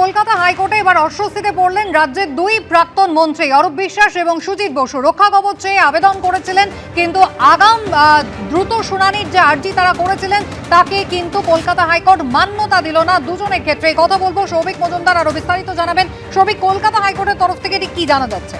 কলকাতা হাইকোর্টে এবার অস্বস্তিতে পড়লেন রাজ্যের দুই প্রাক্তন মন্ত্রী অরূপ বিশ্বাস এবং সুজিত বসু। রক্ষা কবচ চেয়ে আবেদন করেছিলেন, কিন্তু আগাম দ্রুত শুনানির যে আর্জি তারা করেছিলেন তাকে কিন্তু কলকাতা হাইকোর্ট মান্যতা দিল না। দুজনের ক্ষেত্রে কথা বলবো, সৌভিক মজুমদার আরো বিস্তারিত জানাবেন। সৌভিক, কলকাতা হাইকোর্টের তরফ থেকে কি জানা যাচ্ছে?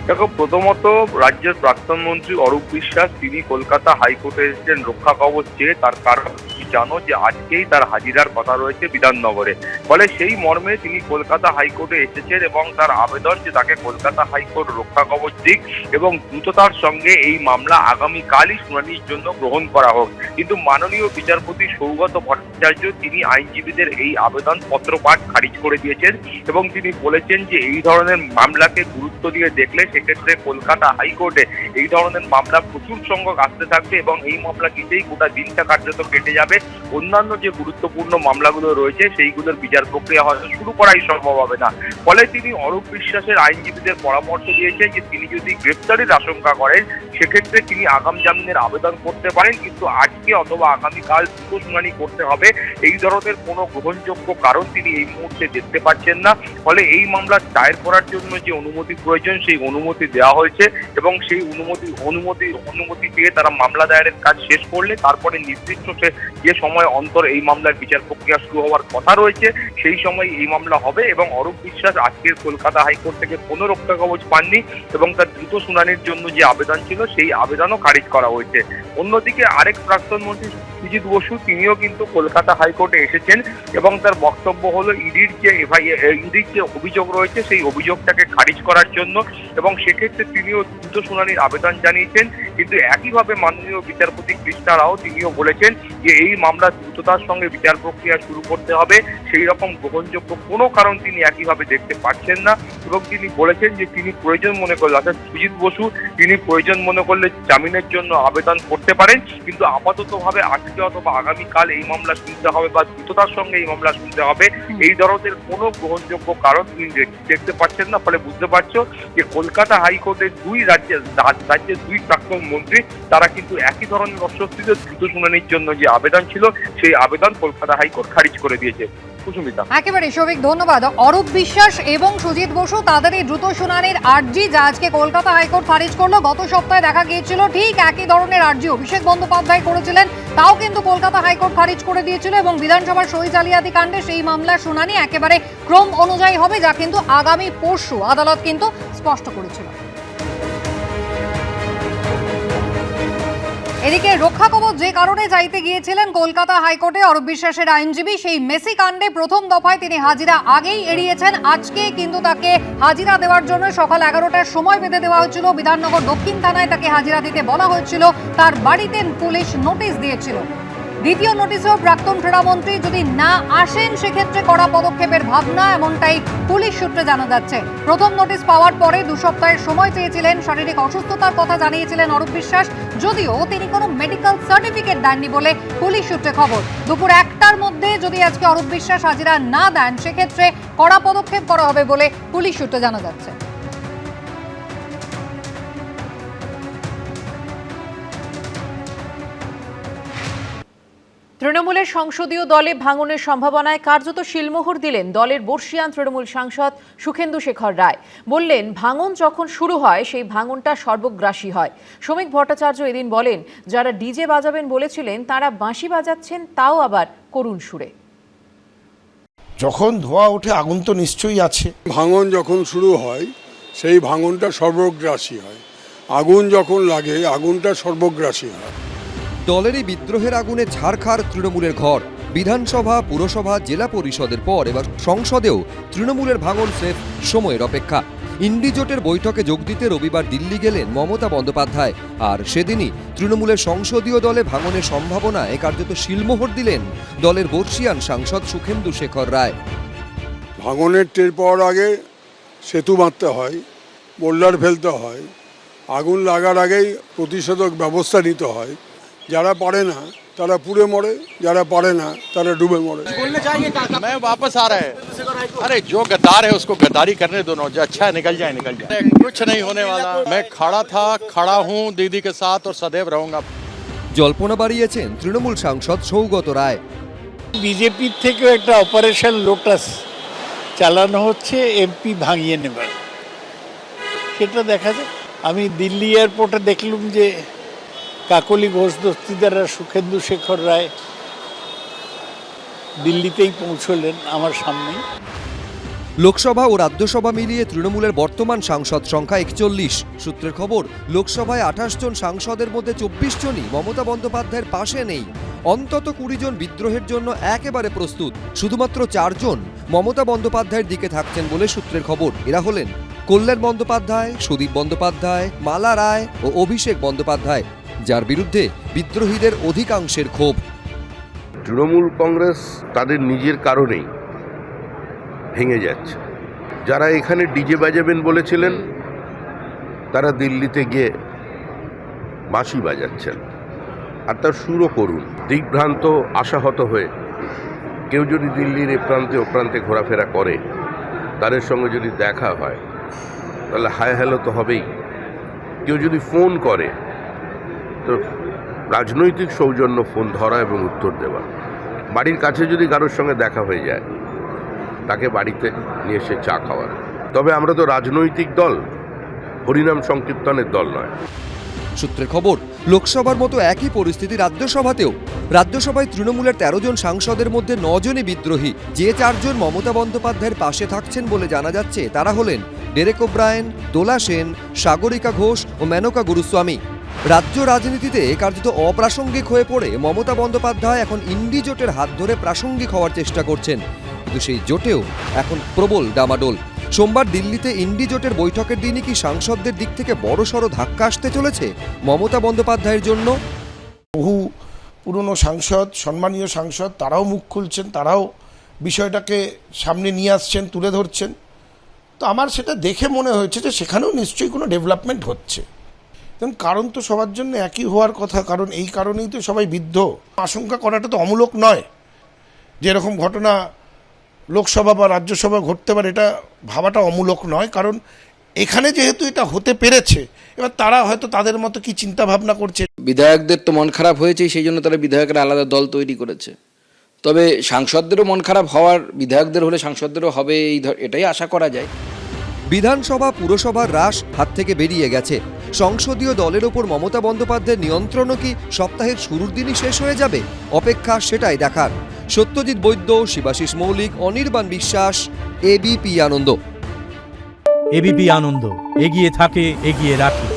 দেখো, প্রথমত রাজ্যের প্রাক্তন মন্ত্রী অরূপ বিশ্বাস তিনি কলকাতা হাইকোর্টে এসেছেন রক্ষা কবচ চেয়ে। তার কারণ জানো যে আজকেই তার হাজিরার কথা রয়েছে বিধাননগরে, ফলে সেই মর্মে তিনি কলকাতা হাইকোর্টে এসেছেন এবং তার আবেদন যে তাকে কলকাতা হাইকোর্ট রক্ষা কবচ দিক এবং দ্রুততার সঙ্গে এই মামলা আগামীকালই শুনানির জন্য গ্রহণ করা হোক। কিন্তু মাননীয় বিচারপতি সৌগত ভট্টাচার্য তিনি আইনজীবীদের এই আবেদন পত্রপাঠ খারিজ করে দিয়েছেন এবং তিনি বলেছেন যে এই ধরনের মামলাকে গুরুত্ব দিয়ে দেখলে সেক্ষেত্রে কলকাতা হাইকোর্টে এই ধরনের মামলা প্রচুর সংখ্যক আসতে থাকবে এবং এই মামলা কিসেই গোটা দিনটা কার্যত কেটে যাবে। অন্যান্য যে গুরুত্বপূর্ণ মামলাগুলো রয়েছে সেইগুলোর বিচার প্রক্রিয়া হয়তো শুরু করাই সম্ভব হবে না। ফলে তিনি অরূপ বিশ্বাসের আইনজীবীদের পরামর্শ দিয়েছেন যে তিনি যদি গ্রেফতারির আশঙ্কা করেন সেক্ষেত্রে তিনি আগাম জামিনের আবেদন করতে পারেন, কিন্তু আজকে অথবা আগামীকাল দ্রুত শুনানি করতে হবে। এই ধরনের কোনো গ্রহণযোগ্য কারণ তিনি এই মুহূর্তে দেখতে পাচ্ছেন না। ফলে এই মামলা দায়ের করার জন্য যে অনুমতি প্রয়োজন সেই অনুমতি দেওয়া হয়েছে এবং সেই অনুমতি পেয়ে তারা মামলা দায়েরের কাজ শেষ করলে তারপরে নির্দিষ্ট যে সময় অন্তর এই মামলার বিচার প্রক্রিয়া শুরু হওয়ার কথা রয়েছে সেই সময় এই মামলা হবে। এবং অরূপ বিশ্বাস আজকের কলকাতা হাইকোর্ট থেকে কোনো রক্ষা কবচ পাননি এবং তার দ্রুত শুনানির জন্য যে আবেদন ছিল সেই আবেদনও খারিজ করা হয়েছে। অন্যদিকে আরেক প্রাক্তন মন্ত্রী সুজিত বসু তিনিও কিন্তু কলকাতা হাইকোর্টে এসেছেন এবং তার বক্তব্য হলো ইডির যে অভিযোগ রয়েছে সেই অভিযোগটাকে খারিজ করার জন্য এবং সেক্ষেত্রে তিনিও দ্রুত শুনানির আবেদন জানিয়েছেন। কিন্তু একইভাবে মাননীয় বিচারপতি কৃষ্ণা রাও তিনিও বলেছেন যে এই মামলা দ্রুততার সঙ্গে বিচার প্রক্রিয়া শুরু করতে হবে, সেই রকম গ্রহণযোগ্য কোনো কারণ তিনি একইভাবে দেখতে পাচ্ছেন না এবং তিনি বলেছেন যে তিনি প্রয়োজন মনে করলে, অর্থাৎ সুজিত বসু তিনি প্রয়োজন মনে করলে জামিনের জন্য আবেদন করতে পারেন, কিন্তু আপাততভাবে আজকে অথবা আগামীকাল এই মামলা শুনতে হবে বা দ্রুততার সঙ্গে এই মামলা শুনতে হবে, এই ধরনের কোনো গ্রহণযোগ্য কারণ তিনি দেখতে পাচ্ছেন না। ফলে বুঝতে পারছো যে কলকাতা হাইকোর্টের রাজ্যের দুই প্রাক্তন মন্ত্রী তারা কিন্তু একই ধরনের অস্বস্তিতে দ্রুত শুনানির জন্য যে আবেদন ছিল সেই আবেদন কলকাতা হাইকোর্ট খারিজ করে দিয়েছে। একেবারে সৌভিক, ধন্যবাদ। অরূপ বিশ্বাস এবং সুজিত বসু তাদের এই দ্রুত শুনানির আর্জি যা আজকে কলকাতা হাইকোর্ট খারিজ করলো, গত সপ্তাহে দেখা গিয়েছিল ঠিক একই ধরনের আর্জি অভিষেক বন্দ্যোপাধ্যায় করেছিলেন, তাও কিন্তু কলকাতা হাইকোর্ট খারিজ করে দিয়েছিল এবং বিধানসভার সই জালিয়াতি কাণ্ডে সেই মামলার শুনানি একেবারে ক্রম অনুযায়ী হবে, যা কিন্তু আগামী পরশু আদালত কিন্তু স্পষ্ট করেছিল। এদিকে রক্ষা কবচ যে কারণে চাইতে গিয়েছিলেন কলকাতা হাইকোর্টে অরূপ বিশ্বাসের আইনজীবী, সেই মেসি কাণ্ডে প্রথম দফায় তিনি হাজিরা আগেই এড়িয়েছেন। আজকে কিন্তু তাকে হাজিরা দেওয়ার জন্য সকাল 11টার সময় বেঁধে দেওয়া হয়েছিল। বিধাননগর দক্ষিণ থানায় তাকে হাজিরা দিতে বলা হয়েছিল, তার বাড়িতে পুলিশ নোটিশ দিয়েছিল। দ্বিতীয় নোটিশেও প্রাক্তন ক্রীড়ামন্ত্রী যদি না আসেন সেক্ষেত্রে কড়া পদক্ষেপের ভাবনা, এমনটাই পুলিশ সূত্রে জানা যাচ্ছে। প্রথম নোটিশ পাওয়ার পরে 2 সপ্তাহের সময় চেয়েছিলেন, শারীরিক অসুস্থতার কথা জানিয়েছিলেন অরূপ বিশ্বাস, যদিও তিনি কোনো মেডিকেল সার্টিফিকেট দেননি বলে পুলিশ সূত্রে খবর। দুপুর 1টার মধ্যে যদি আজকে অরূপ বিশ্বাস হাজিরা না দেন সেক্ষেত্রে কড়া পদক্ষেপ করা হবে বলে পুলিশ সূত্রে জানা যাচ্ছে। তৃণমূলের সংসদীয় দলে ভাঙনের সম্ভাবনায় কার্যত শিলমোহর দিলেন দলের বর্ষিয়ান তৃণমূল সাংসদ সুখেন্দু শেখর রায়। বললেন, ভাঙন যখন শুরু হয় সেই ভাঙনটা সর্বগ্রাসী হয়। শ্রমিক ভট্টাচার্য এদিন বলেন, যারা ডিজে বাজাবেন বলেছিলেন তারা বাঁশি বাজাচ্ছেন, তাও আবার করুণ সুরে। যখন ধোঁয়া ওঠে আগুন তো নিশ্চয়ই আছে। ভাঙন যখন শুরু হয় সেই ভাঙনটা সর্বগ্রাসী হয়। আগুন যখন লাগে আগুনটা সর্বগ্রাসী হয়। দলেরই বিদ্রোহের আগুনে ঝাড়খাড় তৃণমূলের ঘর। বিধানসভা, পুরসভা, জেলা পরিষদের পর এবার সংসদেও তৃণমূলের ভাঙন স্রেফ সময়ের অপেক্ষা। ইন্ডি জোটের বৈঠকে যোগ দিতে রবিবার দিল্লি গেলেন মমতা বন্দ্যোপাধ্যায়, আর সেদিনই তৃণমূলের সংসদীয় দলে ভাঙনের সম্ভাবনায় কার্যত শিলমোহর দিলেন দলের বর্ষিয়ান সাংসদ সুখেন্দু শেখর রায়। ভাঙনের টের পাওয়ার আগে সেতু বাঁধতে হয়, বোল্ডার ফেলতে হয়, আগুন লাগার আগেই প্রতিষেধক ব্যবস্থা নিতে হয়। যারা পারে না তারা পুড়ে মরে, যারা পারে না তারা ডুবে মরে। मैं वापस आ रहा है। अरे जो गद्दार है उसको गद्दारी करने दो, जो अच्छा है निकल जाए। कुछ नहीं होने वाला। मैं खड़ा हूँ दीदी के साथ और सदैव रहूंगा। জল্পনা বাড়িয়েছেন তৃণমূল সাংসদ সৌগত রায়। বিজেপির থেকেও একটা অপারেশন লোটাস চালানো হচ্ছে এমপি ভাঙিয়ে নেবার, সেটা দেখা যাক। আমি দিল্লি এয়ারপোর্টে দেখলুম যে কাকলি ঘোষ দস্তিদার আর সুখেন্দু শেখর রায় দিল্লিতেই পৌঁছলেন আমার সামনেই। লোকসভা ও রাজ্যসভা মিলিয়ে তৃণমূলের বর্তমান সাংসদ সংখ্যা 41। সূত্রের খবর, লোকসভায় 28 জন সাংসদের মধ্যে 24 জনই মমতা বন্দ্যোপাধ্যায়ের পাশে নেই। অন্তত 20 জন বিদ্রোহের জন্য একেবারে প্রস্তুত। শুধুমাত্র 4 জন মমতা বন্দ্যোপাধ্যায়ের দিকে থাকছেন বলে সূত্রের খবর। এরা হলেন কল্যাণ বন্দ্যোপাধ্যায়, সুদীপ বন্দ্যোপাধ্যায়, মালা রায় ও অভিষেক বন্দ্যোপাধ্যায়, যার বিরুদ্ধে বিদ্রোহীদের অধিকাংশের ক্ষোভ। তৃণমূল কংগ্রেস তাদের নিজের কারণেই ভেঙে যাচ্ছে। যারা এখানে ডিজে বাজাবেন বলেছিলেন, তারা দিল্লিতে গিয়ে বাঁশি বাজাচ্ছেন, আর তার সুরও করুন। দিগ্ভ্রান্ত আশাহত হয়ে কেউ যদি দিল্লির এ প্রান্তে ও প্রান্তে ঘোরাফেরা করে, তাদের সঙ্গে যদি দেখা হয়, তাহলে হায় হ্যালো তো হবেই। কেউ যদি ফোন করে, তো রাজনৈতিক সৌজন্য ফোন ধরা এবং উত্তর দেওয়া। বাড়ির কাছে যদি কারোর সঙ্গে দেখা হয়ে যায়, তাকে বাড়িতে নিয়ে এসে চা খাওয়ার। তবে আমরা তো রাজনৈতিক দল, হরিনাম সংকীর্তনের দল নয়। সূত্রের খবর, লোকসভার মতো একই পরিস্থিতি রাজ্যসভাতেও। রাজ্যসভায় তৃণমূলের 13 জন সাংসদের মধ্যে 9 জনই বিদ্রোহী। যে 4 জন মমতা বন্দ্যোপাধ্যায়ের পাশে থাকছেন বলে জানা যাচ্ছে, তারা হলেন ডেরেক ওব্রায়েন, দোলা সেন, সাগরিকা ঘোষ ও মেনকা গুরুস্বামী। রাজ্য রাজনীতিতে কার্যত অপ্রাসঙ্গিক হয়ে পড়ে মমতা বন্দ্যোপাধ্যায় এখন ইন্ডি জোটের হাত ধরে প্রাসঙ্গিক হওয়ার চেষ্টা করছেন, কিন্তু সেই জোটেও এখন প্রবল ডামাডোল। সোমবার দিল্লিতে ইন্ডি জোটের বৈঠকের দিনই কি সাংসদদের দিক থেকে বড়সড় ধাক্কা আসতে চলেছে মমতা বন্দ্যোপাধ্যায়ের জন্য? বহু পুরনো সাংসদ, সম্মানীয় সাংসদ, তারাও মুখ খুলছেন, তারাও বিষয়টাকে সামনে নিয়ে আসছেন, তুলে ধরছেন। তো আমার সেটা দেখে মনে হয়েছে যে সেখানেও নিশ্চয়ই কোনো ডেভেলপমেন্ট হচ্ছে। কারণ তো সবার জন্য একই হওয়ার কথা, কারণ এই কারণেই তো সবাই বিদ্ধ। আশঙ্কা করাটা তো অমূলক নয় যে এরকম ঘটনা লোকসভা বা রাজ্যসভা ঘটতে পারে, এটা ভাবাটা অমূলক নয়। কারণ এখানে যেহেতু এটা হতে পেরেছে, এবার তারা হয়তো তাদের মতো কি চিন্তা ভাবনা করছে। বিধায়কদের তো মন খারাপ হয়েছে, সেই জন্য তারা বিধায়করা আলাদা দল তৈরি করেছে। তবে সাংসদদেরও মন খারাপ হওয়ার, বিধায়কদের হলে সাংসদদেরও হবে, এটাই আশা করা যায়। বিধানসভা পুরসভার রাশ হাত থেকে বেরিয়ে গেছে। সংসদীয় দলের ওপর মমতা বন্দ্যোপাধ্যায়ের নিয়ন্ত্রণও কি সপ্তাহের শুরুর দিনই শেষ হয়ে যাবে? অপেক্ষা সেটাই দেখার। সত্যজিৎ বৈদ্য, শিবাশিস মৌলিক, অনির্বাণ বিশ্বাস, এবিপি আনন্দ। এবিপি আনন্দ, এগিয়ে থাকে, এগিয়ে রাখে।